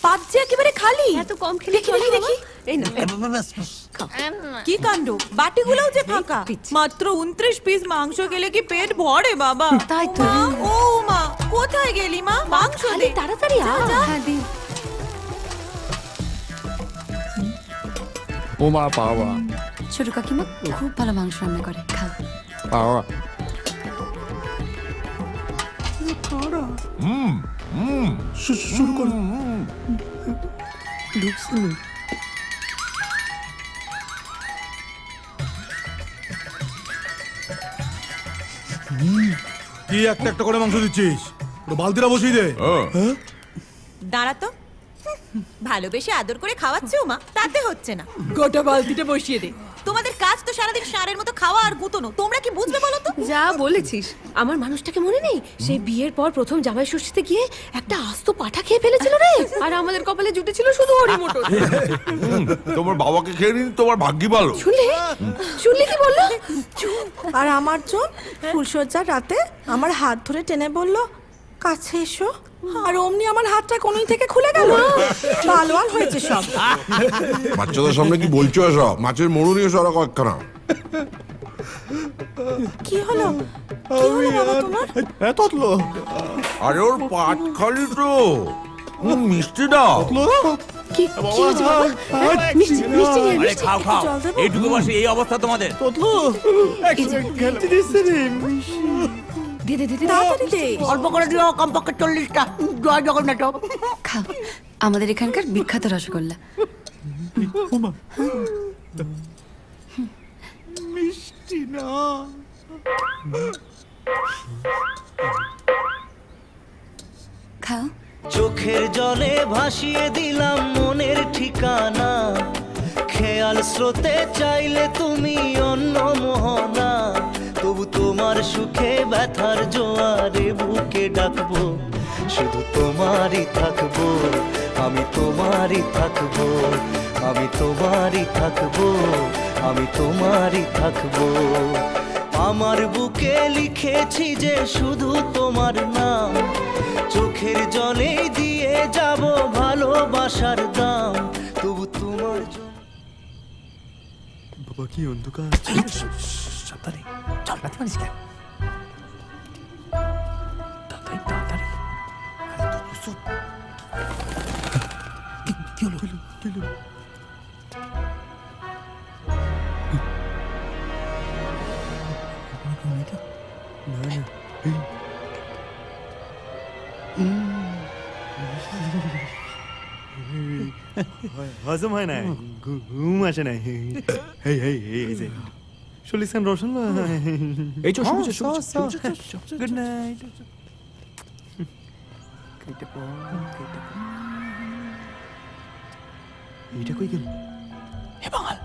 পাত যে একেবারে খালি। এত কম খেলে দেখি দেখি। এই না কি কাণ্ড, বাটিগুলোও যে ফাঁকা। মাত্র 29 পিস মাংস খেলে কি পেট ভরে বাবা? তাই তো। ও মা, কোথায় গেলি মা? মাংস দে তাড়াতাড়ি আ। হ্যাঁ দি। ও মা পাওয়া। ছোট কাকিমা খুব ভালো মাংস রান্না করে, খাও। পাওয়া। শুরু করো। কি একটা একটা করে মাংস দিচ্ছিস? বালতিটা বসিয়ে দে। দাঁড়া তো, ভালোবেসে আদর করে খাওয়াচ্ছে মা, তাতে হচ্ছে না। গোটা বালতিটা বসিয়ে দে। তোমাদের কাজ তো সারাদিন ষাঁড়ের মতো খাওয়া আর গুতনো, তোমরা কি বুঝবে বলো তো? যা বলেছিস, আমার মানুষটাকে মনে নেই? সেই বিয়ের পর প্রথম জামাই ষষ্ঠীতে গিয়ে একটা আস্ত পাঠা খেয়ে ফেলেছিল রে। আর আমাদের কপালে জুটেছিল শুধু হরি মটর। তোমার বাবাকে খেয়ে নিন, তোমার ভাগ্যি ভালো। শুনলি কি বললো? আর আমার জন ফুলসজ্জার রাতে আমার হাত ধরে টেনে বলল, কাছে এসো। আর অমনি আমার হাতটা কোনই থেকে খুলে গেল। লাল হয়েছে সব। বাচ্চাদের সামনে কি বলছো এসব? মাছের মরু নিয়ে সরা কয়েকখানা। কি হলো? কি হলো বাবা তোমার? ততলো। আরে ওর পাট খালি তো। মিষ্টি দাও। কি হয়েছে বাবা? মিষ্টি মিষ্টি নিয়ে আরে খাও খাও, এইটুকু বসে এই অবস্থা তোমাদের। ততলো। একটু দিচ্ছে রে। দে দে দে দে, তাড়াতাড়ি দে। অল্প করে দিও, কমপক্ষে 40টা। জয় জগন্নাথ। খাও, আমাদের এখানকার বিখ্যাত রসগোল্লা। মিষ্টি না। খাও। চোখের জলে ভাসিয়ে দিলাম মনের ঠিকানা, খেয়াল স্রোতে চাইলে তুমি অন্য মোহনা, তবু তোমার সুখে ব্যথার জোয়ারে বুকে ডাকবো, শুধু তোমারই থাকবো, আমি তোমারই থাকবো, আমি তোমারই থাকবো, আমি তোমারই থাকবো। আমার বুকে লিখেছি যে শুধু তোমার নাম, চোখের জলে দিয়ে যাব ভালোবাসার দাম, তবু তোমার বাবা কি অন্ধকার। সাবধানে চল, রাতে মারিস কেন? তাড়াতাড়ি তাড়াতাড়ি। কি হলো? কি হলো? হজম হয় না, ঘুম আসে না। চল্লিশখান রোশন। এই চল, গুড নাইট। এইটা কই গেল? হে বাঙাল।